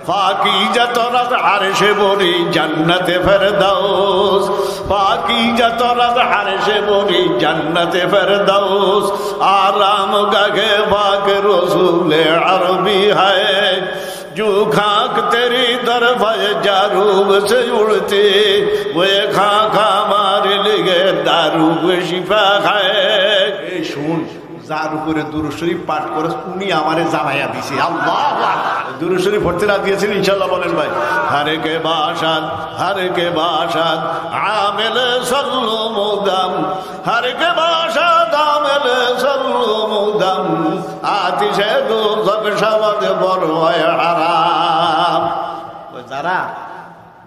পাকিজা তরাত আরশে বরি জান্নাতে ফেরদাউস, পাকিজা তরাত আরশে বরি জান্নাতে ফেরদাউস, আরাম গাহে পাক রসুলে আরবি হায়, जो खाक तेरी तरफ जारूब से उड़ते वे खाका मारे लिए दारूब शिफा खाए। শুন, যার উপরে দুরূদ শরীফ পাঠ করে উনি আমারে জানাইয়া দিছে। আল্লাহু আকবার। দুরূদ শরীফ পড়তে রাত দিয়েছেন ইনশাআল্লাহ, বলেন ভাই। হরে কে বাসাদ আমেল সাল্লু মুদাম, হরে কে বাসাদ আমেল সাল্লু মুদাম, আতিশে দুজক শাবাদ বড় হারাম। যারা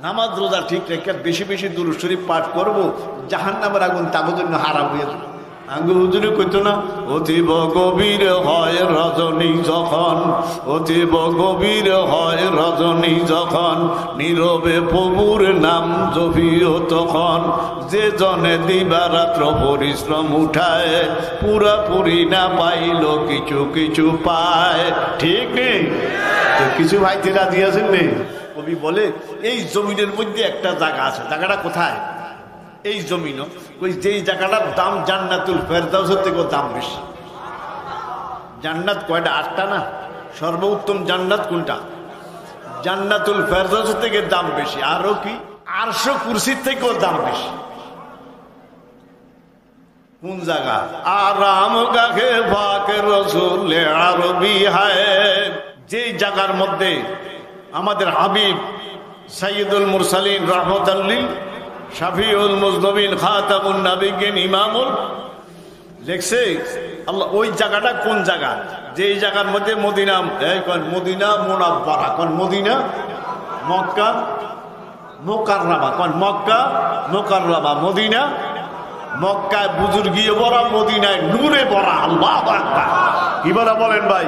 নামাজ রোজা ঠিক রেখে বেশি বেশি দুরূদ শরীফ পাঠ করবো, জাহান্নামের আগুন তাদের জন্য হারাম হয়ে যাবে। আঙ্গু হুজুরে কইতো না, অতীব গভীর হয় রজনী যখন, অতীব গভীর হয় রজনী যখন, নীরবে প্রভুর নাম জপিও তখন, যে জনে দিবারাত্র পরিশ্রম উঠায়, পুরাপুরি না পাইল কিছু কিছু পায়। ঠিক নেই তো? কিছু ভাইতে রাজি আছেন নেই? কবি বলে এই জমিনের মধ্যে একটা জায়গা আছে। জায়গাটা কোথায়? এই জমিনও ওই যেই জায়গাটার দাম জান্নাতুল ফেরদাউসের থেকেও দাম বেশি। জান্নাত কয়টা? 8টা না? সর্বোত্তম জান্নাত কোনটা? জান্নাতুল ফেরদাউসের থেকে দাম বেশি। আরো কি? আরশ কুরসির থেকেও দাম বেশি। কোন জায়গা? আরাম গাহে পাক রসুল আরবি হায়, যেই জায়গার মধ্যে আমাদের হাবিব সাইয়্যিদুল মুরসালিন রাহমাতুল লিল শাফিউল মুজনবিন খাতামুন নবিয়্যিন ইমামুল লেখছে আল্লাহ। ওই জায়গাটা কোন জায়গা? যেই জায়গার মধ্যে মদিনা, মদিনা মুনাওয়ারা, কোন মদিনা, মক্কা মুকাররমা, কোন মক্কা মুকাররমা, মদিনা, মক্কায় বুজুর্গিয়ে ভরা, মদিনায় নূরে ভরা। আল্লাহু আকবার। কি বলা বলেন ভাই?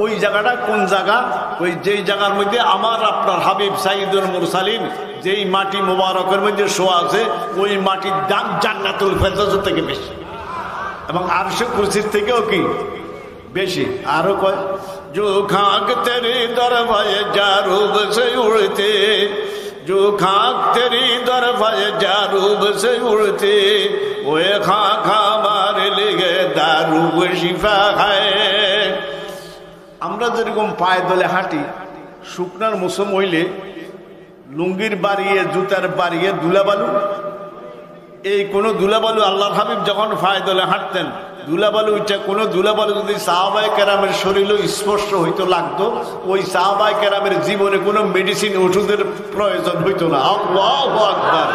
ওই জায়গাটা কোন জায়গা? ওই যেই জায়গার মধ্যে আমার আপনার হাবিব সাইয়্যিদুল মুরসালিন যেই মাটি মোবারকের মধ্যে শোয়া আছে, ওই মাটির দাম জান্নাতুল ফেরদাউস থেকে বেশি এবং আরশ কুরসির থেকেও কি বেশি। আরো কয়, जो खाक तेरी दरवाज़े जारूब से उड़ते, जो खाक तेरी दरवाज़े जारूब से उड़ते, वो खाका मारे लिए दारूब शिफा खाए। আমরা যেরকম পায়ে দলে হাঁটি, শুকনার মৌসুম হইলে লুঙ্গির বাড়িয়ে, জুতার বাড়িয়ে ধুলাবালু, এই কোন ধুলাবালু আল্লাহর হাবিব যখন পায়ে দলে হাঁটতেন, ধুলাবালু ইচ্ছা কোন ধুলাবালু যদি সাহাবায়ে কেরামের শরীরে স্পর্শ হইতো, লাগতো, ওই সাহাবায়ে কেরামের জীবনে কোনো মেডিসিন ওষুধের প্রয়োজন হইতো না। আল্লাহু আকবার।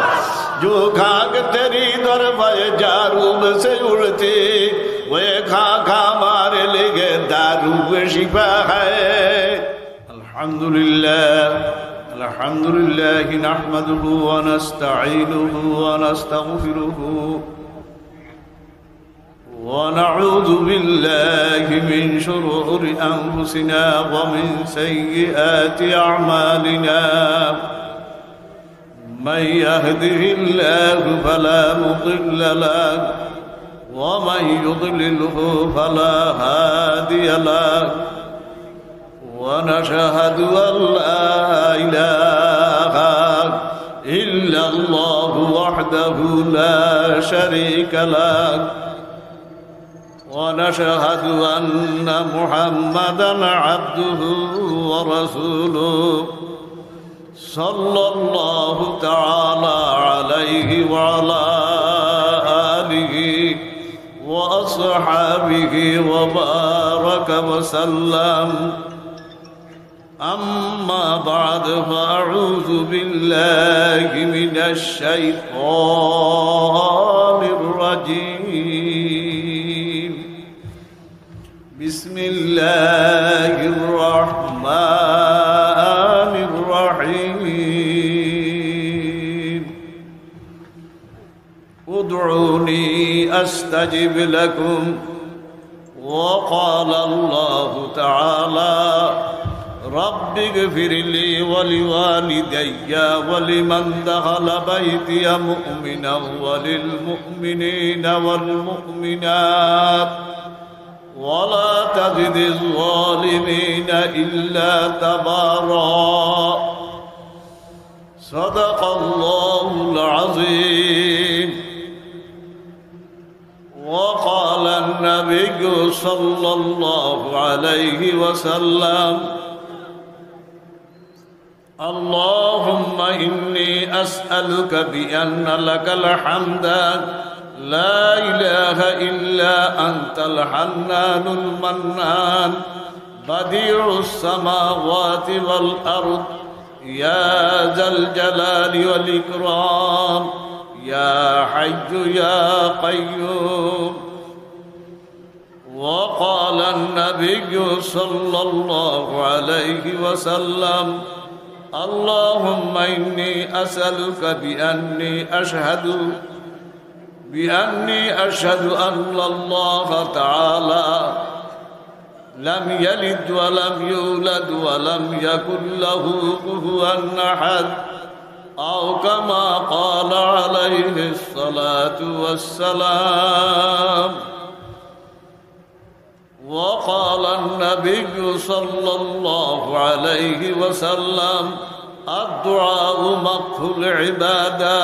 जो खाक तेरी दरवाज़े जारूब से उड़ते, वे खाका मारे लिए दारूब शिफा है। अल्हम्दुलिल्लाह, अल्हम्दुलिल्लाह नहमदुहु व नस्तईनुहु व नस्तगफिरुहु व नऊज़ु बिल्लाहि मिन शुरूरि अनफुसिना व मिन सय्यिआति अअमालिना। من يهده الله فلا مضل له ومن يضلله فلا هادي له، ونشهد أن لا إله إلا الله وحده لا شريك له، ونشهد أن محمدا عبده ورسوله صلى الله تعالى عليه وعلى آله وأصحابه وبارك وسلم. أما بعد، فأعوذ بالله من الشيطان الرجيم. بسم الله الرحمن الرحيم. ادعوني أستجب لكم. وقال الله تعالى: رب اغفر لي ولوالدي ولمن دخل بيتي مؤمنا وللمؤمنين والمؤمنات ولا تزد الظالمين إلا تبارا صدق الله العظيم. وقال النبي صلى الله عليه وسلم اللهم إني أسألك بأن لك الحمد لا إله إلا أنت الحنان المنان بديع السماوات والأرض يا ذا الجلال والإكرام يا حي يا قيوم. وقال النبي صلى الله عليه وسلم اللهم إني أسألك بأني أشهد أن الله تعالى لم يلد ولم يولد ولم يكن له كفوا أحد أو كما قال عليه الصلاة والسلام. وقال النبي صلى الله عليه وسلم الدعاء مخ العبادة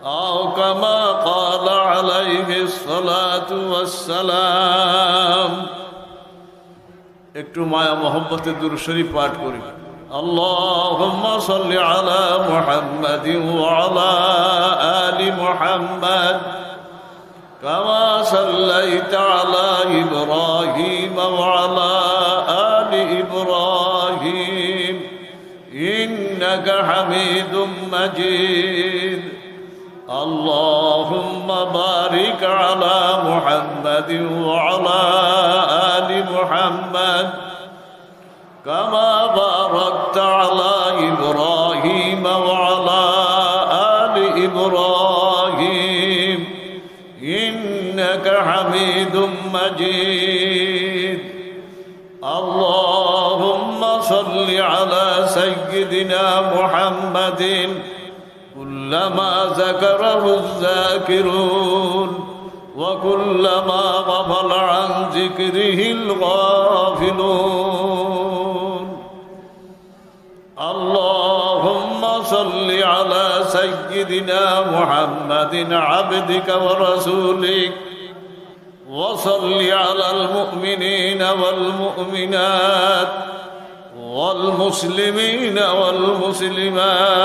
أو كما قال عليه الصلاة والسلام. একটু মায়া মোহব্বতে দুরূদ শরীফ পাঠ করি। اللهم صل على محمد وعلى آل محمد كما صليت على إبراهيم وعلى آل إبراهيم إنك حميد مجيد. اللهم بارك على محمد وعلى آل محمد كما باركت على إبراهيم وعلى آل إبراهيم إنك حميد مجيد. اللهم صل على سيدنا محمد كلما ذكره الذاكرون وكلما غفل عن ذكره الغافلون. اللهم صل على سيدنا محمد عبدك ورسولك وصل على المؤمنين والمؤمنات والمسلمين والمسلمات.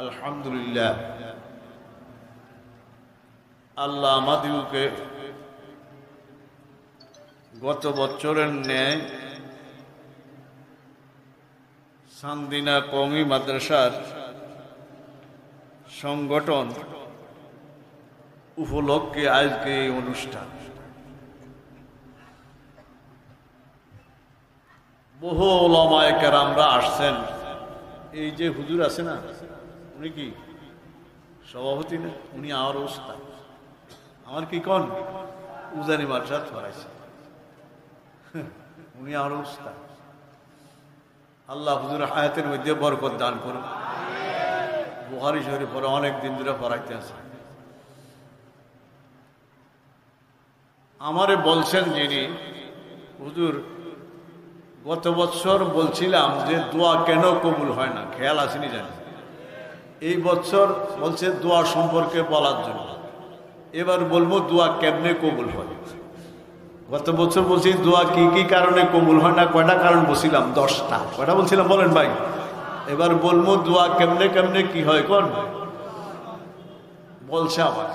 আলহামদুলিল্লাহ আল্লাহ আমাদেরকে গত বছরের ন্যায় সান্দিনা কওমি মাদ্রাসার সংগঠন উপলক্ষে আজকে এই অনুষ্ঠান। বহু উলামায়ে কেরামরা আসছেন। এই যে হুজুর আছে না, উনি কি সভাপতি না, উনি আমার ওস্তাদ, আমার কি কোন উজানি মাদ্রাসা পড়াইছে, উনি আমার ওস্তাদ। আল্লাহ হুজুর হায়াতের মধ্যে বরকত দান করুন। বুখারী শরীফ পড়া অনেক দিন ধরে পড়াইতে আছে। আমারে বলছেন যিনি, হুজুর গত বছর বলছিলাম যে দোয়া কেন কবুল হয় না, খেয়াল আসেনি জানি। এই বছর বলছে দোয়া সম্পর্কে বলার জন্য। এবার বলবো দোয়া কেমনে কবুল হয়। গত বছর বলছি দোয়া কি কি কারণে কবুল হয় না, কয়টা কারণ বলছিলাম? 10টা। কয়টা বলছিলাম বলেন ভাই? এবার বলবো দোয়া কেমনে কেমনে কি হয় কোন বলছে। আবার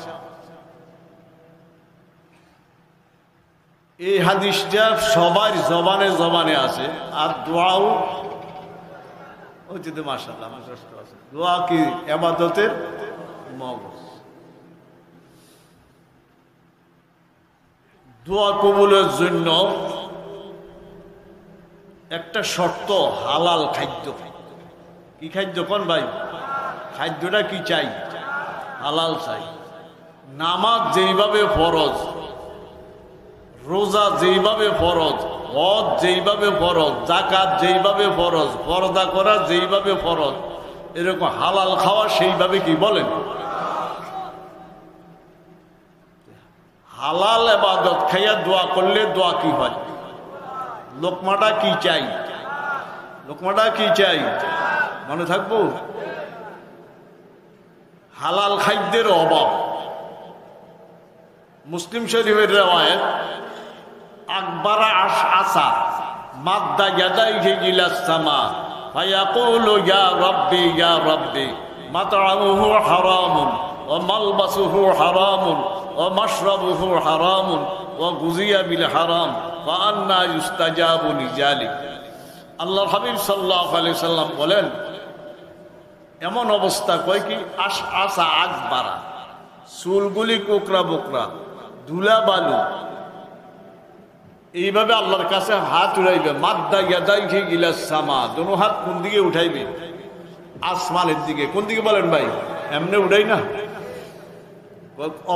এই হাদিসটা সবার জবানে জবানে আছে, আর দোয়াও ওই যে মাশাআল্লাহ আছে। দোয়া কি ইবাদতের মগজ। দোয়া কবুলের জন্য একটা শর্ত, হালাল খাদ্য। কি খাদ্য কোন ভাই? খাদ্যটা কি চাই? হালাল চাই। নামাজ যেইভাবে ফরজ, রোজা যেইভাবে ফরজ, হজ যেইভাবে ফরজ, যাকাত যেইভাবে ফরজ, পর্দা করা যেইভাবে ফরজ, এরকম হালাল খাওয়া সেইভাবে কি বলেন? হালাল ইবাদত খাইয়া দোয়া করলে দোয়া কি হয়? লোকমাটা কি চাই? লোকমাটা কি চাই? মনে থাকবো? হালাল খাদ্যের অভাব। মুসলিম শরীফের রিওয়ায়াত, আকবারা আসা মাদ্দা ইয়াদাইহি ইলাস সামা ফায়াকুলু ইয়া রাব্বি ইয়া রাব্বি মাতআমুহু হারামুন ওয়া মালবাসুহু হারামুন ওয়া মাশরাবুহু হারামুন ওয়া গুযিয়া বিল হারাম ফাআন্না ইউস্তাজাবু লিযালিক। আল্লাহর হাবিব সাল্লাল্লাহু আলাইহি সাল্লাম বলেন, এমন অবস্থা কয় কি আসা আকবারা, চুলগুলি কোকরা বোকরা, ধুলা বালু, এইভাবে আল্লাহর কাছে হাত উঠাইবে। মাদ্দা ইয়াদাইহি ইলাস সামা, দোনো হাত কোন দিকে উঠাইবে? আসমানের দিকে। কোন দিকে বলেন ভাই? এমনি উঠাই না।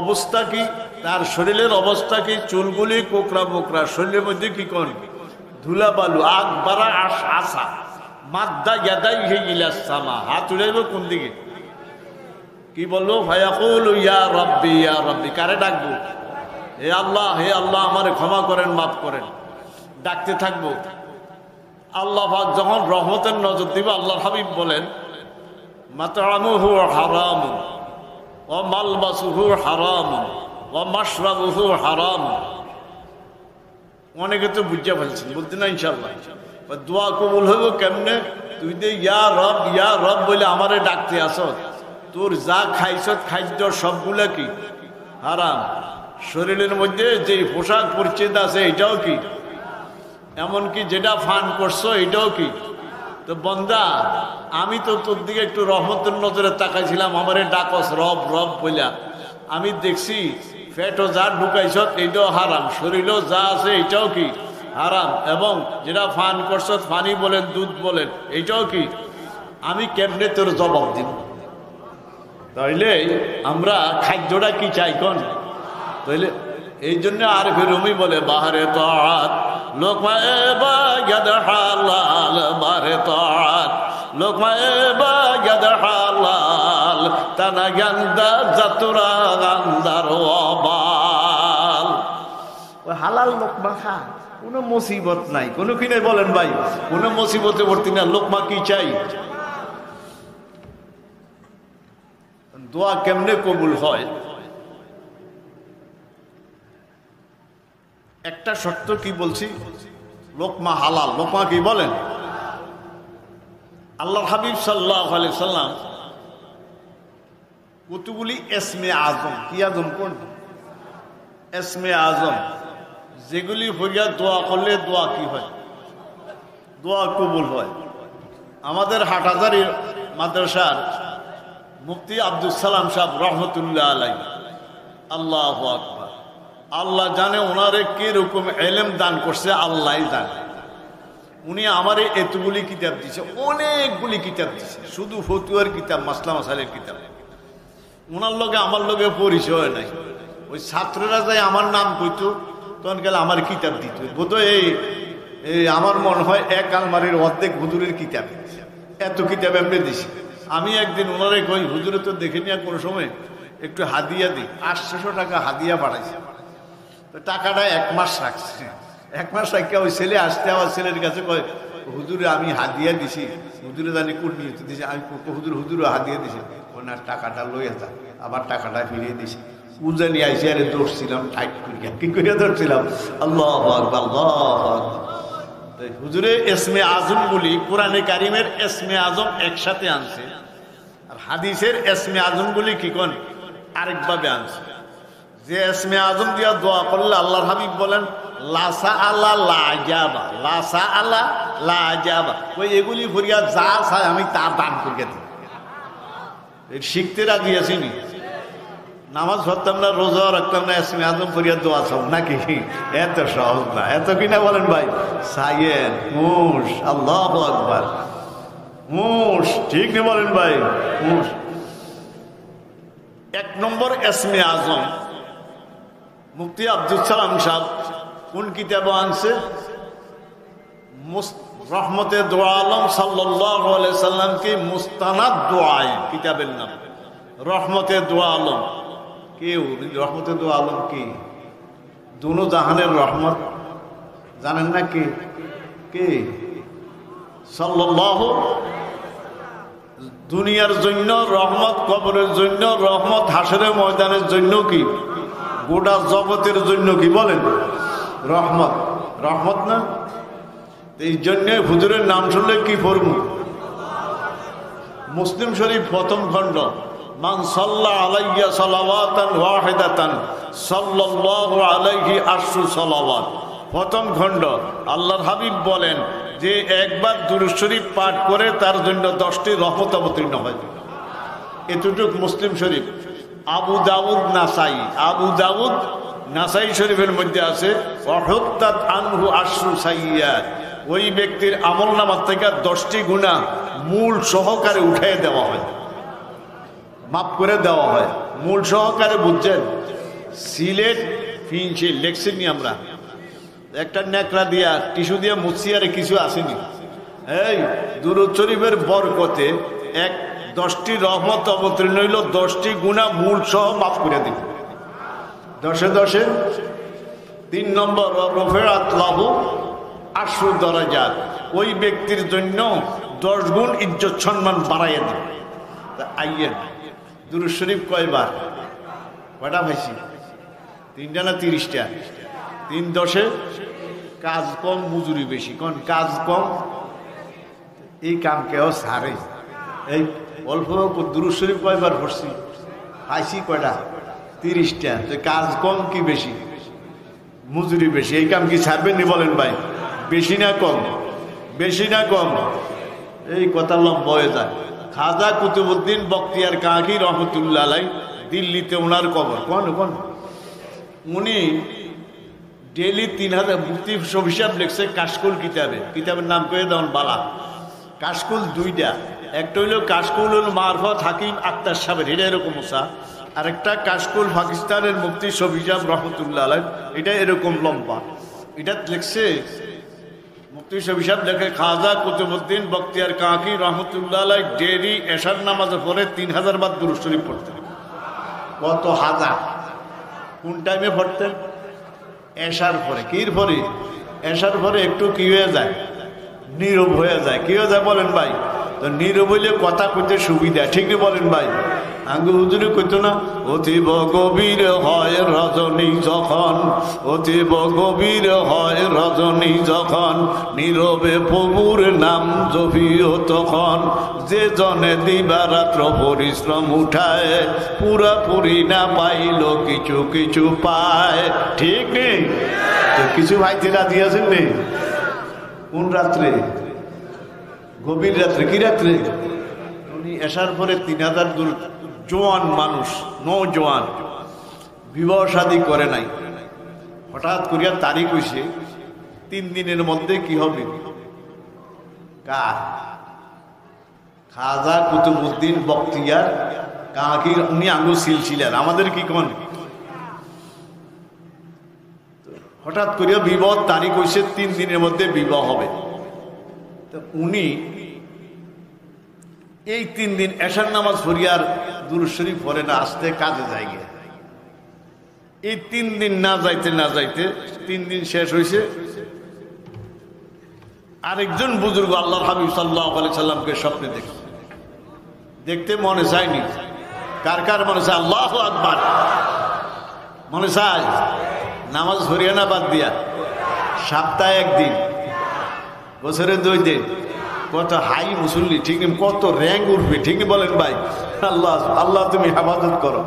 অবস্থা কি তার শরীরের অবস্থা কি? চুলগুলি কোকরা বোকরা, শরীরের মধ্যে কি কোন ধুলা বালু। আকবারা আসা মাদ্দা ইয়াদাইহি ইলাস সামা, হাত উঠাইবে কোন দিকে? কি বললো? ফায়াকুলু ইয়া রাব্বি ইয়া রাব্বি। কারে ডাকবো? হে আল্লাহ, হে আল্লাহ, আমারে ক্ষমা করেন, মাফ করেন। ডাকতে থাকবো। আল্লাহ পাক যখন রহমতের নজর দিবে, আল্লাহর হাবিব বলেন, মাতআমুহু হারামুন ওয়া মালবাসুহু হারামুন ওয়া মাশরাবুহু হারামুন। অনেকে তো বুঝে ফেলছেন, বলতে না ইনশাআল্লাহ। দোয়া কবুল হইব কেমনে? তুই যে ইয়া রব বলে আমারে ডাকতে আসত, তোর যা খাইছত খাদ্য সবগুলা কি হারাম। শরীরের মধ্যে যে পোশাক পরিচ্ছেদ আছে এটাও কি, এমনকি যেটা ফান করছো এটাও কি। তো বন্দা, আমি তো তোর দিকে একটু রহমতের নজরে তাকাইছিলাম, আমারে ডাকস রব রব বইলা। আমি দেখছি পেটও যা ঢুকাইছত এটাও হারাম, শরীরও যা আছে এটাও কি হারাম, এবং যেটা ফান করছো পানি বলেন দুধ বলেন এইটাও কি। আমি কেমনে তোর জবাব দিব? তাইলে আমরা খাদ্যটা কি চাই কোন? তাইলে এই জন্য আর ফিরুমি বলে বাহারে তাআত লোকমা বাগাদ হালাল, বাহারে তাআত লোকমা বাগাদ হালাল, তানা গান্দা জাতুরা গান্দার ওয়াবাল। ওই হালাল লোকমা খা, কোনো মুসিবত নাই, কোনো কিনে বলেন ভাই, কোনো মুসিবতে ভর্তি না। লোকমা কি চাই? দোয়া কেমনে কবুল হয়? একটা শর্ত কি বলছি, লোকমা হালাল। লোকমা কি বলেন? আল্লাহর হাবিব সাল্লাল্লাহু আলাইহি সাল্লাম কতগুলি এসমে আজম, কি আজম কোন? এসমে আজম, যেগুলি হইয়া দোয়া করলে দোয়া কি হয়? দোয়া কবুল হয়। আমাদের হাটহাজারী মাদ্রাসার মুফতি আব্দুল সালাম সাহেব রহমতুল্লাহ আলাইহি, আল্লাহু আকবার, আল্লাহ জানে ওনারে কি রকম ইলম দান করছে, আল্লাহ জানে। উনি আমারে এতগুলি কিতাব দিছে, অনেকগুলি কিতাব দিছে, শুধু ফতুয়ার কিতাব, মাসলা মাসাইলের কিতাব। ওনার লগে আমার লগে পরিচয় নাই। ওই ছাত্ররা যাই আমার নাম কইতো, তখন গেলে আমার কিতাব দিত। বোধহয় এই আমার মনে হয় এক আলমারির অর্ধেক হুজুরের কিতাব, এত কিতাব এমনি দিছে। আমি একদিন ওনারে কই, হুজুরে তো দেখে নিয়ে কোনো সময় একটু হাদিয়া দিই। 800 টাকা হাদিয়া পাঠাইছে। তো টাকাটা 1 মাস রাখছে। 1 মাস রাখা ওই ছেলে আসতে, আমার ছেলের কাছে কয়, হুজুরে আমি হাদিয়া দিছি, হুজুরে জানি কোন নিয়ে দিছে। আমি হুজুরও হাদিয়া দিছে। ওনার টাকাটা লইয়া যা, আবার টাকাটা ফিরিয়ে দিছে। উজানি আইসি আরে দৌড়ছিলাম, টাইট করিয়া কি করিয়া ধরছিলাম। আল্লাহু আকবার, আল্লাহু আকবার। হুজুরে এসমে আজম গুলি, কোরআনে কারিমের এসমে আজম একসাথে আনছে, আর হাদিসের এসমে আজম গুলি কি কোন আরেকভাবে আনছে। যে এসমে আজম দিয়া দোয়া করলে আল্লাহর হাবিব বলেন, লাসা আল্লাহ লাজাবা, লাসা আল্লাহ লাজাবা। ওই এগুলি ভরিয়া যা চায় আমি তা দান করিয়া দিই। শিখতে রাজি আছি নি? নামাজ পড়তাম না, রোজা রাখতাম না, এসমে আজম করিয়া দোয়া চাও নাকি? এত সহজ না, এত কিনা বলেন ভাই? সাইয়েন মুশ, আল্লাহু আকবার, মুশ, ঠিক না বলেন ভাই? মুশ। 1 নম্বর এসমে আজম মুফতি আব্দুল সালাম সাহেব কোন কিতাবে আনছে? রহমতে দো আলম সাল্লাল্লাহু আলাইহি সাল্লামকে মুস্তানাদ দোয়ায়, কিতাবের নাম রহমতে দো আলম। কেউ রহমতে দো আলম কি? দুনো জাহানের রহমত জানেন না কে কে? সাল্লাল্লাহু, দুনিয়ার জন্য রহমত, কবরের জন্য রহমত, হাসরের ময়দানের জন্য কি, গোটা জগতের জন্য কি বলেন রহমত। রহমত না? এই জন্যে হুজুরের নাম শুনলে কি পড়ব? মুসলিম শরীফ প্রথম খণ্ড, মান সাল্লা আলাইয়া সালাওয়াতান ওয়াহিদাতান সাল্লাল্লাহু আলাইহি আশরু সালাওয়াত। প্রথম খণ্ড আল্লাহর হাবিব বলেন যে একবার দুরূদ শরীফ পাঠ করে তার জন্য 10টি রহমত অবতীর্ণ হয়। এতটুক মুসলিম শরীফ। আবু দাউদ নাসাই, আবু দাউদ নাসাই শরীফের মধ্যে আছে ওয়াহুত্তাত আনহু আশরু সাইয়্যাত, ওই ব্যক্তির আমলনামা থেকে 10টি গুনাহ মূল সহকারে উঠিয়ে দেওয়া হয়, মাফ করে দেওয়া হয়। মূল সহকারে বুঝছেন? সিলেট ফিনশিল লেখছি নি আমরা, একটা ন্যাকড়া দিয়া টিস্যু দিয়ে মুছি আর কিছু আসেনি। এই দুরূদ শরীফের বরকতে 10টি রহমত অবতীর্ণ হইল, 10টি গুনাহ মূল সহ মাফ করে দিল 10-এ 10-এ। 3 নম্বর রফিআত লাহু আশরু দারাজাত, ওই ব্যক্তির জন্য 10 গুণ ইজ্জত সম্মান বাড়াইয়া দিল। আইয়েন দুরূদ শরীফ কয়বার, কয়টা পাইছি? 3টা না 30টা? 3 10-এ কাজ কম মজুরি বেশি, কোন কাজ কম? এই কাম কেউ সারে? এই অল্প দুরূদ শরীফ কয়বার পড়ছি, পাইছি কয়টা? 30টা। কাজ কম কি বেশি? মজুরি বেশি। এই কাম কি ছাড়বেন নি বলেন ভাই? বেশি না কম? বেশি না কম? এই কথা লম্বা হয়ে যায়। খাজা কুতুবউদ্দিন বখতিয়ার কাকি রহমতুল্লাহ আলাইহ, দিল্লিতে ওনার কবর। কোন উনি ডেইলি 3000 মুফতি হিসাব লিখছে কাশকুল কিতাবে। কিতাবের নাম করে দেন বালা। কাশকুল 2টা, একটা হইল কাশকুল মারফত হাকিম আক্তার সাহেবের, এটা এরকম ওসা। আরেকটা কাশকুল পাকিস্তানের মুফতি হিসাব রহমতুল্লাহ আলাইহ, এটা এরকম লম্বা। এটা লিখছে মুফতি হিসাব লেখে খাজা কুতুবউদ্দিন বখতিয়ার কাকি রহমতুল্লাহ আলাইহ ডেইলি এশার নামাজে পড়ে 3000 বার দুরূদ শরীফ পড়তেন। কত হাজার! কোন টাইমে পড়তেন? এশার পরে। কির পরে? এশার পরে একটু কি হয়ে যায়, নীরব হয়ে যায়। কি হয়ে যায় বলেন ভাই? তো নীরব হইলে কথা কইতে সুবিধা, ঠিক বলেন ভাই? আঙ্গু হুজুরে কইতো না, অতীব গভীর হয় রজনী যখন, অতীব গভীর হয় রজনী যখন, নীরবে প্রভুর নাম জপিও তখন, যে জনে দিবারাত্র পরিশ্রম উঠায়, পুরাপুরি না পাইল কিছু কিছু পায়। ঠিক নেই? তো কিছু ভাইতে রাজি আছেন নেই? কোন রাত্রে? গভীর রাত্রে। কি রাত্রে? উনি এসার পরে 3000 দূর জোয়ান মানুষ, নৌজোয়ান, বিবাহ শাদী করে নাই, হঠাৎ করিয়া তারিখ হইছে 3 দিনের মধ্যে কি হবে? কার? খাজা কুতুবউদ্দিন বখতিয়ার কাকি, উনি আঙ্গুল সিলসিলার। আমাদের কি কোন? হঠাৎ করিয়া বিবাহ তারিখ হইছে, 3 দিনের মধ্যে বিবাহ হবে। তো উনি এই 3 দিন এশার নামাজ পড়িয়ার দুরূদ শরীফ পড়ে না, আসতে কাজে যায় গিয়ে। এই 3 দিন না যাইতে না যাইতে 3 দিন শেষ হয়েছে। আরেকজন বুজুর্গ আল্লাহর হাবিব সাল্লাল্লাহু আলাইহি সাল্লামকে স্বপ্নে দেখছে। দেখতে মনে চায়নি? কার কার মনে চায়? আল্লাহু আকবার! মনে চায়? নামাজ পড়িয়া না বাদ দিয়া? সপ্তাহে 1 দিন, বছরে 2 দিন, কত হাই মুসল্লি, ঠিক নেই? কত র্যাঙ্ক উঠবে, ঠিক বলেন ভাই? আল্লাহ আল্লাহ তুমি হেফাজত করো।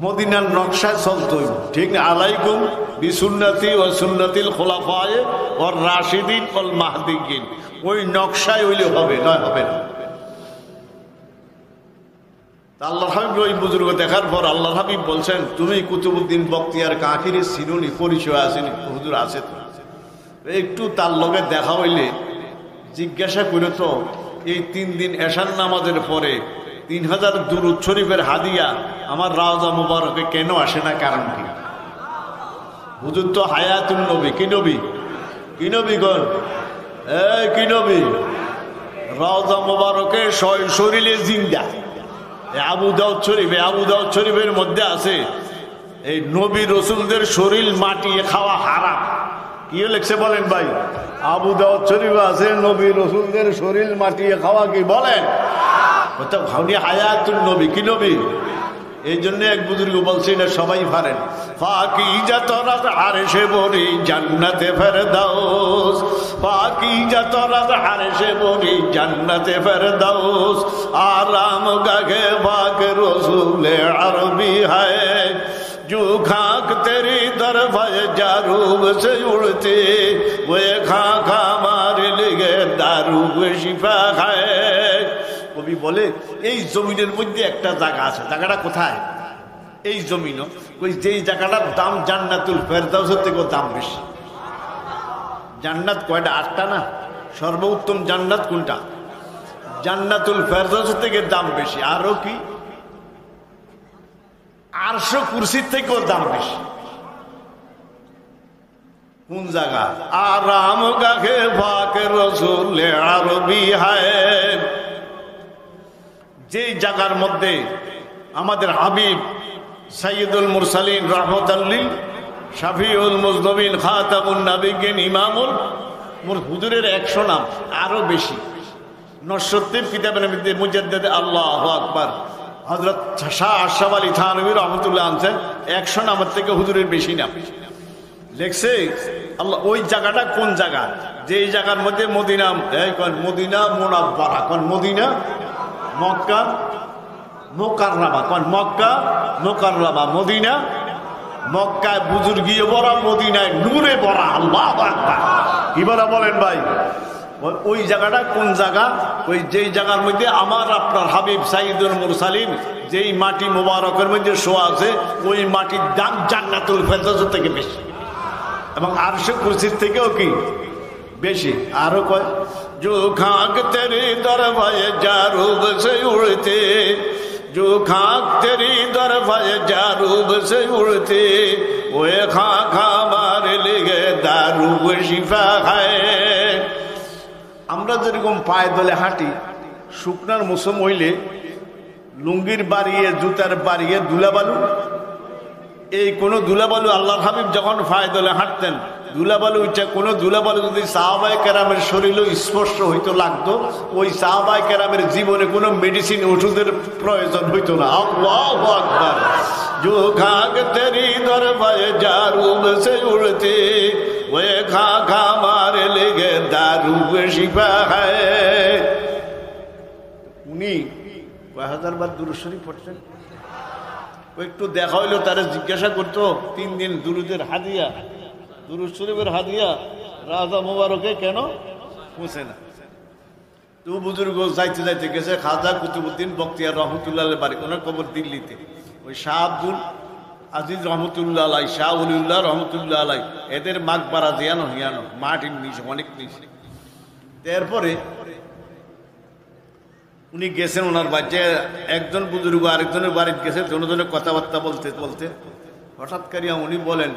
মদিনার নকশায় চলতে হইব, ঠিক না? আলাইকুম বিসুন্নতি ওয়া সুন্নাতিল খুলাফায়ে ওয়ার রাশিদিন ওয়াল মাহদিয়িন। ওই নকশায় হইলে হবে, নয় হবে না। আল্লাহর হাবিব ওই বুজুর্গ দেখার পর আল্লাহর হাবিব বলছেন, তুমি কুতুবউদ্দিন বখতিয়ার কাকির চিনুনি, পরিচয় আসেনি? হুজুর আছে তো। একটু তার লগে দেখা হইলে জিজ্ঞাসা করে তো, এই 3 দিন এশার নামাজের পরে 3000 দুরূদ শরীফের হাদিয়া আমার রাওজা মুবারকে কেন আসে না? কারণ কি? হুজুর তো হায়াতুন নবী। কি নবী? কি নবী গণ? এই কি নবী? রাওজা মুবারকে শরীরে জিন্দা। আবু দাউদ শরীফ, আবু দাউদ শরীফের মধ্যে আছে এই নবী রসুলদের শরীর মাটিয়ে খাওয়া হারাম। কি লিখছে বলেন ভাই? আবু দাউদ শরীফে আছে নবী রসুলদের শরীর মাটিয়ে খাওয়া কি বলেন? ওটা ভাবনি হায়াতুন নবী, কি নবী? এই জন্য এক বুজুর্গ বলছে এটা সবাই পারেন, ফাকিজাত রাত আরশে বরি জান্নাতে ফেরদাউস, ফাকিজাত রাত আরশে বরি জান্নাতে ফেরদাউস, আরাম গাহে পাক রসুলে আরবি হায়, जो खाक तेरी तरफ जारूब से उड़ते वो खाक हमारे लिए दारूब शिफा खाए। কবি বলে এই জমিনের মধ্যে একটা জায়গা আছে, জায়গাটা কোথায়? এই জমিন, ওই যেই জায়গাটার দাম জান্নাতুল ফেরদাউসের থেকেও দাম বেশি। জান্নাত কয়টা? 8টা না? সর্বোত্তম জান্নাত কোনটা? জান্নাতুল ফেরদাউসের থেকে দাম বেশি। আরো কি? আরশ কুরসির থেকেও দাম বেশি। কোন জায়গা? আরাম গাহে পাক রসুল আরবি হায়, যে জায়গার মধ্যে আমাদের হাবিব সাইয়্যিদুল মুরসালিন রাহমাতাল লিল শাফিউল মুজনবিন খাতামুন নবিয়্যিন ইমামুল হুজুরের 100 নাম, আরো বেশি। নশরতের কিতাবের মধ্যে মুজাদ্দিদ আল্লাহু আকবার হযরত শাহ আশরাফ আলী থানভী রাহমাতুল্লাহ আনছেন 100 নামের থেকে হুজুরের বেশি নাম লেখছে। আল্লাহ ওই জায়গাটা কোন জায়গা? যে জায়গার মধ্যে মদিনা, মদিনা মুনাওয়ারা, কোন মদিনা, মক্কা মুকাররমা, কোন মক্কা মুকাররমা, মদিনা, মক্কায় বুজুর্গিয়ে ভরা, মদিনায় নূরে ভরা। আল্লাহু আকবার। কি বলেন ভাই? ওই জায়গাটা কোন জায়গা? ওই যেই জায়গার মধ্যে আমার আপনার হাবিব সাইয়্যিদুল মুরসালিন যেই মাটি মোবারকের মধ্যে শোয়া আছে, ওই মাটির দাম জান্নাতুল ফেরদাউস থেকে বেশি এবং আরশে কুরসির থেকেও কি বেশি। আরো কয়, जो खाक तेरी दरवाज़े जारूब से उड़ते, जो खाक तेरी दरवाज़े जारूब से उड़ते, वो खाक हमारे लिए दारूब शिफा है। আমরা যেরকম পায়ে দলে হাঁটি, শুকনার মৌসুম হইলে লুঙ্গির বাড়িয়ে, জুতার বাড়িয়ে ধুলাবালু, এই কোন ধুলাবালু আল্লাহর হাবিব যখন পায়ে দলে হাঁটতেন, ধুলাবালু কোনো ধুলাবালু যদি সাহাবায়ে কেরামের শরীরে স্পর্শ হইতো, লাগতো, ওই সাহাবায়ে কেরামের জীবনে কোনো মেডিসিন ওষুধের প্রয়োজন হইতো না। আল্লাহু আকবার। जो खाक तेरी दरवाज़े जारूब से उड़ते, वो खाक हमारे लिए दारूब शिफा है। উনি কয় হাজার বার দুরূদ শরীফ পড়ছেন? একটু দেখা হইলো, তারা জিজ্ঞাসা করতো 3 দিন দুরূদের হাদিয়া, দুরূদ শরীফের হাদিয়া রাজা মুবারকে কেন পৌঁছে না? তো বুজুর্গ যাইতে যাইতে গেছে খাজা কুতুবউদ্দিন বখতিয়ার রহমতুল্লাহ বাড়ি, ওনার কবর দিল্লিতে। ওই শাহ আব্দুল আজিজ রহমতুল্লাহ আলাই, শাহ ওলিউল্লাহ রহমতুল্লাহ আলাই, এদের মাকবারা জিয়ানো হিয়ানো মাটির নিচে, অনেক নিচে। এরপরে উনি গেছেন ওনার বাড়িতে, একজন বুজুর্গ আরেকজনের বাড়িতে গেছে, দুজনে কথাবার্তা বলতে বলতে হঠাৎ করিয়া উনি বলেন,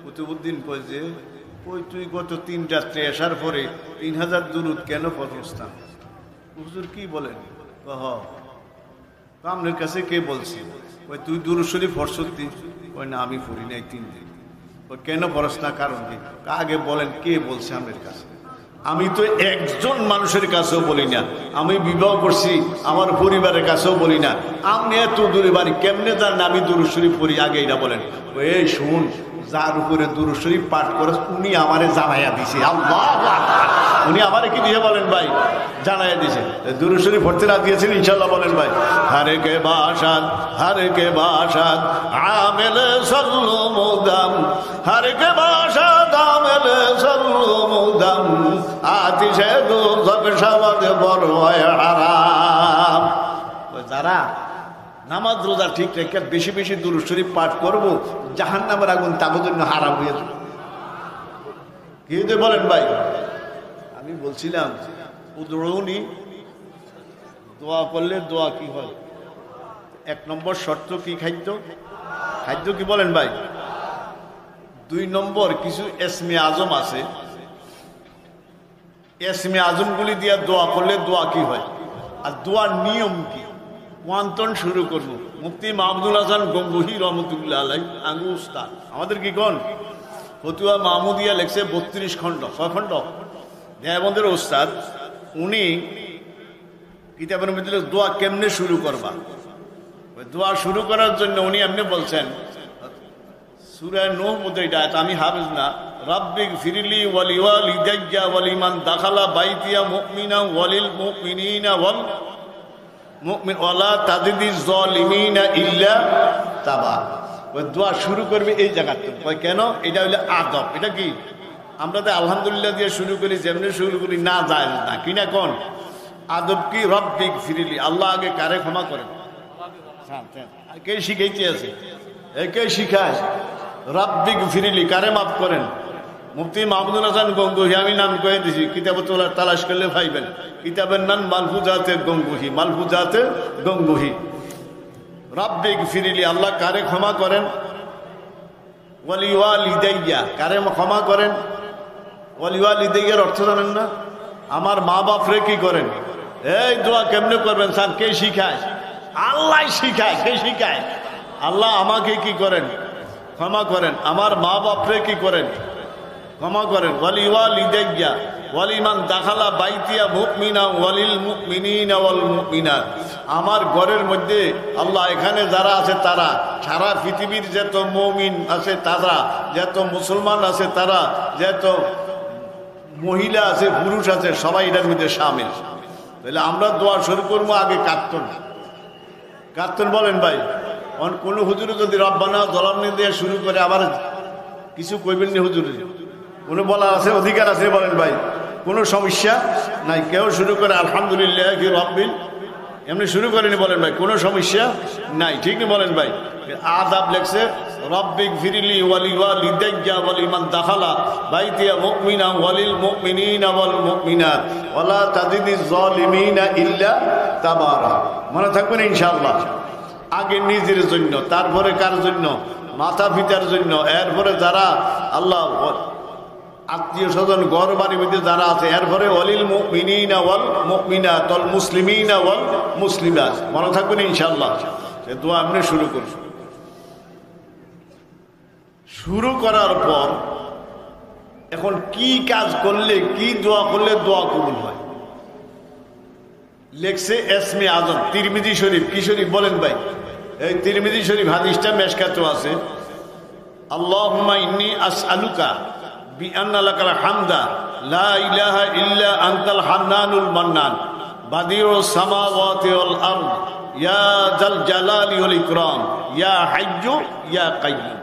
কুতুবউদ্দিন কয় যে, ওই তুই গত 3 রাত্রে আসার পরে 3000 দুরূদ কেন পড়ছ না? হুজুর কি বলেন? আপনার কাছে কে বলছি? ওই তুই দুরূদ শরীফ পড়ছতি? ওই না, আমি পড়ি নাই 3 দিন। ওই কেন পড়ছ না? কারণ কি? আগে বলেন কে বলছে আমার কাছে? আমি তো একজন মানুষের কাছেও বলি না, আমি বিবাহ করছি আমার পরিবারের কাছেও বলি না, আপনি এত দূরে বাড়ি কেমনে জানেন আমি দুরূদ শরীফ পড়ি? আগে এটা বলেন। এই শুন, যার উপরে দুরূদ শরীফ পাঠ করে উনি আমারে জানাইয়া দিছে। আল্লাহু আকবার। উনি আমারে কি দিয়ে বলেন ভাই? জানাইয়া দিছে। দুরূদ শরীফ পড়তে রাজি আছেন ইনশাআল্লাহ? বলেন ভাই। হরে কে বাসাদ, হরে কে বাসাদ আমেল সাল্লু মুদাম, হরে কে বাসাদ আমেল সাল্লু মুদাম, আতিশে দুজক শাবাদ বড় হারাম। যারা নামাজ রোজা ঠিক রেখে বেশি বেশি দুরূদ শরীফ পাঠ করবো, জাহান্নামের আগুন তাদের জন্য হারাম হয়ে যাবে। কি বলেন ভাই? আমি বলছিলাম উদরৌনি দোয়া করলে দোয়া কি হয়? 1 নম্বর শর্ত কি? খাদ্য। খাদ্য কি বলেন ভাই? 2 নম্বর কিছু ইসমে আজম আছে, ইসমে আজমগুলি দিয়ে দোয়া করলে দোয়া কি হয়? আর দোয়ার নিয়ম কি? ওয়ান্তন শুরু করবো। মুফতি মাহমুদুল হাসান গঙ্গুহি রহমতুল্লাহ আলাই আঙ্গু উস্তাদ আমাদের কি কোন ফতুয়া মাহমুদিয়া লেখছে 32 খণ্ড 6 খণ্ড দেয়াবন্দের উস্তাদ। উনি কিতাবের মধ্যে দোয়া কেমনে শুরু করবা, দোয়া শুরু করার জন্য উনি এমনি বলছেন সূরা নূহ মধ্যে এটা আমি হাফেজ না, রাব্বিক ফিরলি ওয়ালিওয়ালিদাইয়া ওয়ালিমান দাখালা বাইতিয়া মুমিনা ওয়ালিল মুমিনিনা ওয়াল মুমিন ওয়ালা তাজিদিজ জালিমিনা ইল্লা তাবার। ওই দোয়া শুরু করবে এই জায়গাতে। কেন? এটা হইলে আদব। এটা কি আমরা তো আলহামদুলিল্লাহ দিয়ে শুরু করি, যেমনি শুরু করি না যায় না কিনা কোন আদব কি? রব্বিক ফিরলি, আল্লাহ আগে কারে ক্ষমা করেন, কে শিখাইতে আছে, একে শিখায় রব্বিক ফিরলি কারে মাফ করেন। মুফতি মাহমুদুল হাসান গঙ্গুহি আমি নাম কয়ে দিছি, কিতাবে তোলার তালাশ করলে পাইবেন। কিতাবের নাম মালফুজাতে গঙ্গুহি, মালফুজাতে গঙ্গুহি। রব্বিক ফিরলি, আল্লাহ কারে ক্ষমা করেন। ওয়ালিওয়ালিদাইয়া, কারে ক্ষমা করেন। ওয়ালিওয়ালিদাইয়ার অর্থ জানেন না? আমার মা বাপরে কি করেন। এই দোয়া কেমনে করবেন স্যার? কে শিখায়? আল্লাহ শিখায়। কে শিখায়? আল্লাহ আমাকে কি করেন? ক্ষমা করেন। আমার মা বাপরে কি করেন? ক্ষমা করেন। ওয়ালিওয়ালিদাইয়া ওয়ালিমান দাখালা বাইতিয়া মুমিনা ওয়ালিল মুমিনিনা ওয়াল মুমিনাত, আমার ঘরের মধ্যে আল্লাহ এখানে যারা আছে তারা, সারা পৃথিবীর যত মুমিন আছে তারা, যত মুসলমান আছে তারা, যত মহিলা আছে পুরুষ আছে সবাই এটার মধ্যে শামিল। তাহলে আমরা দোয়া শুরু করবো আগে কার্তন বলেন ভাই। কোন হুজুরে যদি রব্বানা জলামনি দিয়ে শুরু করে আবার কিছু কইবেন না হুজুরে, কোনো বলার আছে, অধিকার আছে বলেন ভাই, কোনো সমস্যা নাই। কেউ শুরু করে আলহামদুলিল্লাহ কি রব্বিল এমনি শুরু করেনি বলেন ভাই, কোনো সমস্যা নাই, ঠিক না বলেন ভাই। আদাব লেখছে রব্বিক ফিরলি ওয়ালিওয়ালিদাইয়া ওয়ালিমান দাখালা বাইতিয়া মুমিনা ওয়ালিল মুমিনিনা ওয়াল মুমিনাত ওয়ালা তাজিদিজ জালিমিনা ইল্লা তাবারা। মনে থাকবেন ইনশাআল্লাহ। আগে নিজের জন্য, তারপরে কার জন্য? মাতা পিতার জন্য, এরপরে যারা আল্লাহ আত্মীয় স্বজন ঘর বাড়ির মধ্যে যারা আছে, এরপরে ওয়ালিল মুমিনিনা ওয়াল মুমিনাত ওয়াল মুসলিমিনা ওয়াল মুসলিমাত। মনে থাকবেন ইনশাআল্লাহ। সে দোয়া আপনি শুরু করুন। শুরু করার পর এখন কি কাজ করলে, কি দোয়া করলে দোয়া কবুল হয়? লেখছে এসমে আজম তিরমিজি শরীফ। কি শরীফ বলেন ভাই? এই তিরমিজি শরীফ হাদিসটা মেশকাতেও আছে। আল্লাহুম্মা ইন্নী আসআলুকা বিআন্না লাকাল হামদা লা ইলাহা ইল্লা আনতাল হান্নানুল মান্নান বাদিউস সামাওয়াতি ওয়াল আরদ ইয়া জাল জালালি ওয়াল ইকরাম ইয়া হাইয়্যু ইয়া কাইয়্যুম।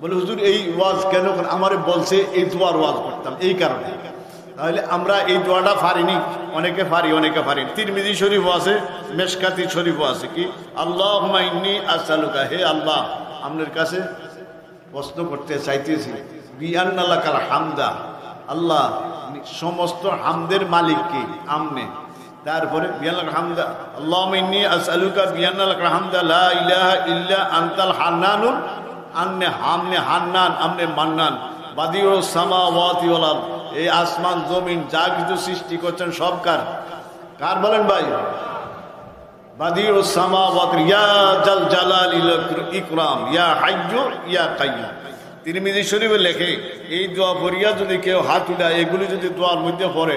বলে হুজুর এই ওয়াজ কেন? আমারে বলছে এই দোয়ার ওয়াজ করতাম এই কারণে। তাহলে আমরা এই দোয়াটা পারিনি, অনেকে পারি অনেকে পারি। তিরমিজি শরীফও আছে, মেশকাতি শরীফও আছে। কি? আল্লাহুম্মা ইন্নী আসআলুকা, হে আল্লাহ আপনার কাছে প্রশ্ন করতে চাইতেছি, বিআন্না লাকাল হামদা, আল্লাহ সমস্ত হামদের মালিক কি? আমনে। তারপরে বিআন্না লাকাল হামদা আল্লাহুম্মা ইন্নী আসআলুকা বিআন্না লাকাল হামদা লা ইলাহা ইল্লা আনতাল হান্নানুল, আমনে হামনে হান্নান, আমনে মান্নান, বাদিউস সামাওয়াতি ওয়াল আরদ, এই আসমান জমিন যা কিছু সৃষ্টি করছেন সব কার? কার বলেন ভাই? বাদিউস সামাওয়াতি ইয়া জাল জালালিল ইকরাম ইয়া হাইয়্যু ইয়া কাইয়্যুম। তিরমিজি শরীফে লেখে এই দোয়া পড়িয়া যদি কেউ হাত উঠায়, এগুলি যদি দোয়ার মধ্যে পড়ে,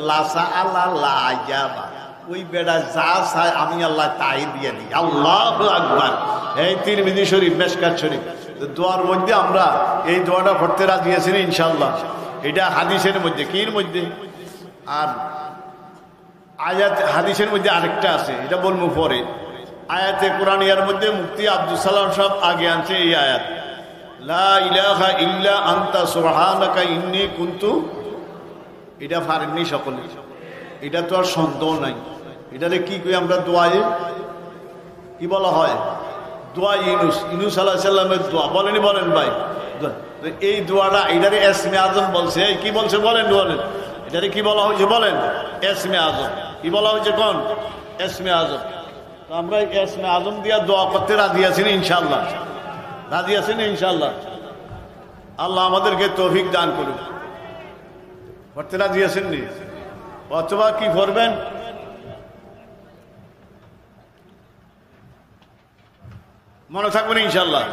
লাসা আল্লাহ লাইয়াবা, ওই বেড়া যা চায় আমি আল্লাহ তাই দিয়ে দিই। আল্লাহু আকবার। এই তিরমিজি শরীফ, মেশকাত শরীফ। দোয়ার মধ্যে আমরা এই দোয়াটা পড়তে রাজি আছি না ইনশাআল্লাহ। এটা হাদিসের মধ্যে, কির মধ্যে? আর আয়াত হাদিসের মধ্যে আরেকটা আছে, এটা বলবো পরে। আয়াতে কোরআনিয়ার মধ্যে মুফতি আব্দুল সালাম সাহেব আগে আনছে এই আয়াত, লা ইলাহা ইল্লা আনতা সুবহানাকা ইন্নী কুনতু। এটা পারেননি সকলে, এটা তো আর সন্দেহ নাই। এটারে কি কই আমরা? দোয়ায়ে কি বলা হয়? দোয়া ইউনূস আলাইহিস সালামের দোয়া। বলেনি? বলেন ভাই। এই দোয়াটা এটারে এসমে আজম বলছে। কি বলছে বলেন? বলেন এটারে কি বলা হয়েছে? বলেন এসমে আজম। কি বলা হয়েছে? কোন? এসমে আজম। তো আমরা এসমে আজম দিয়া দোয়া করতে রাজি আছি না ইনশাআল্লাহ? রাজি আছেন ইনশাআল্লাহ? আল্লাহ আমাদেরকে তৌফিক দান করুন। করতে রাজি আছেন নি? অথবা কি করবেন? মনে থাকবেন ইনশাল্লাহ,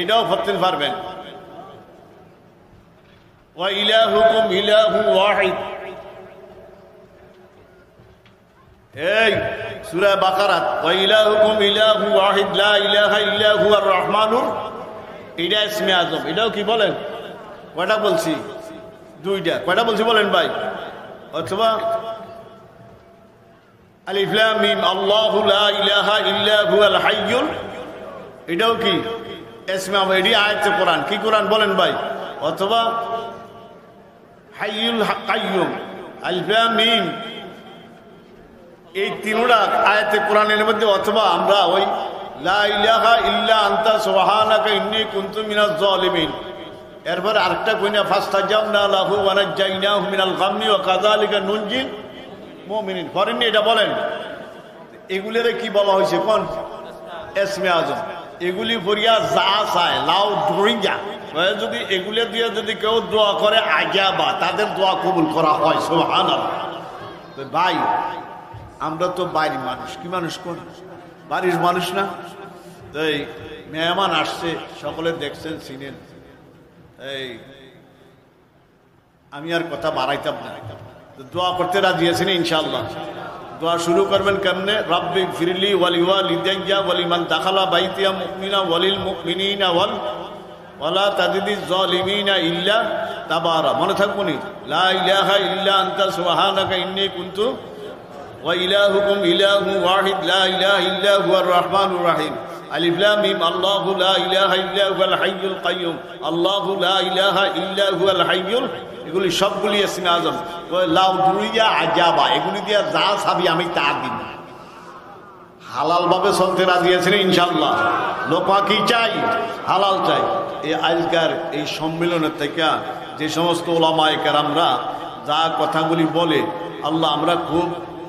এটাও পড়তে পারবেন। ওয়া ইলাহুকুম ইলাহু ওয়াহিদ, এই সূরা বাকারা, ওয়া ইলাহুকুম ইলাহু ওয়াহিদ লা ইলাহা ইল্লা হুয়ার রহমানুর, এটা ইসমে আজম। এটাও কি বলেন? কয়টা বলছি? দুইটা। কয়টা বলছি বলেন ভাই? অথবা আলিফ লাম মিম আল্লাহু লা ইলাহা ইল্লা হুয়াল হাইয়ুল, এটাও কি ইসমে আজম? এটি আয়াতে কোরআন। কি কোরআন বলেন ভাই? অথবা হাইয়ুল কাইয়ুম, আলিফ লাম মিম, এই তিনটা আয়াতে কোরআনের মধ্যে। অথবা আমরা ওই লা ইলাহা ইল্লা আনতা সুবহানাকা ইন্নী কুনতু মিনাজ জালিমিন, এরপর আরেকটা কইনা ফাস্তাজাবনা লাহু ওয়া নাজাইনাহু মিনাল গাম্মি ওয়া কাযালিকা নুনজিল মুমিনিন। পড়েননি এটা? বলেন এগুলিরে কি বলা হয়েছে? কোন? ইসমে আজম। এগুলি পড়িয়া যা চায় লাউ ধরিয়া, যদি এগুলি দিয়ে যদি কেউ দোয়া করে আজাবা, তাদের দোয়া কবুল করা হয়। সুবহানাল্লাহ। ভাই আমরা তো বাড়ির মানুষ, কি মানুষ? কোন বাড়ির মানুষ না? এই মেহমান আসছে, সকলে দেখছেন, চিনেন। এই আমি আর কথা বাড়াইতাম না, দোয়া করতে রাজি আছেন ইনশাআল্লাহ। দোয়া শুরু করবেন কেমনে? রাব্বি ফিরলি ওয়ালি ওয়ালিদাইয়া ওয়ালিমান দাখালা বাইতিয়া মুমিনা ওয়ালিল মুমিনিনা ওয়ালা তাজিদিজ জালিমিনা ইল্লা তাবারা। মনে থাকবনি? লা ইলাহা ইল্লা আনতা সুবহানাকা ইন্নী কুনতু ওয়া ইলাহুকুম ইলাহু ওয়াহিদ লা ইলাহা ইল্লা হুয়ার রহমানুর রহিম। আলিফ লাম মিম আল্লাহু লা ইলাহা ইল্লা হুয়াল হাইয়ুল কাইয়ুম, আল্লাহু লা ইলাহা ইল্লা হুয়াল হাইয়ুল, এগুলি সবগুলি ইসমে আজম। লাউ দুরিয়া আজাবা, এগুলি দিয়ে যা চাবি আমি তা দিন। হালাল ভাবে চলতে রাজি আছেন ইনশাআল্লাহ। লোকা কি চাই? হালাল চাই। এই আজকের এই সম্মেলনের থেকে যে সমস্ত ওলামায়ে কেরামরা যা কথাগুলি বলে, আল্লাহ আমরা খুব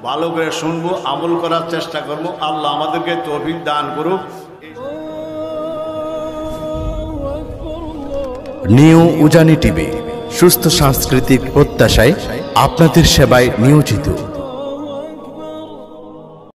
ভালো করে শুনবো, আমল করার চেষ্টা করবো। আল্লাহ আমাদেরকে তৌফিক দান করুক। নিউ উজানি টিভি, সুস্থ সাংস্কৃতিক প্রত্যাশায় আপনাদের সেবায় নিয়োজিত।